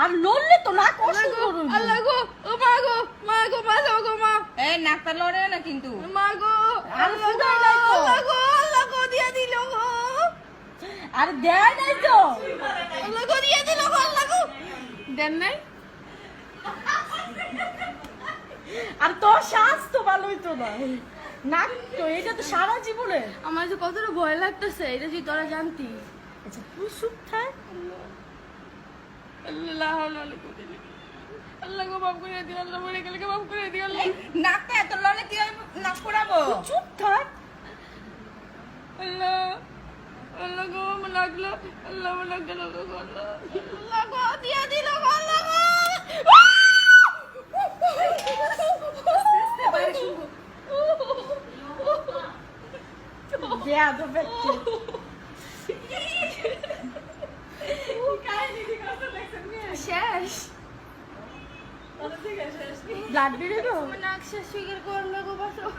আর লড়লে তো না কষ্ট করুন। আল্লাহ গো, ও মা গো, মা গো, মা যাও গো মা। এই নাকটা লড়ে না কিন্তু। মা গো, আল্লাহ গো, আল্লাহ গো দিয়া দিল গো। আর দেয় নাই তো। আল্লাহ গো দিয়া দিল গো, আল্লাহ গো। দেন নাই? আর তোর শ্বাস তো ভালোই তো না। নাক তো এটা তো সারা জীবনে। আমার যে কতটা ভয় লাগতেছে, এটা যদি তোরা জানতি। আচ্ছা তুই চুপ থাক। আল্লাহ আল্লাহ গো, মাফ করে দিও আল্লাহ, মরে গেলে মাফ করে দিও আল্লাহ। নাকটা এত লড়ে কি নাক পোড়াবো? চুপ থাক। আল্লাহ আল্লাহ গো, আমার লাগলো, আল্লাহ আমার লাগলো গো, আল্লাহ আল্লাহ গো দিয়া দিল গো, আল্লাহ গো। দেয়া তো ব্যক্তি। শেষ ব্লাড বেরোলো। নাক শেষ হয়ে গেল গো, আল্লাহ গো বাঁচাও।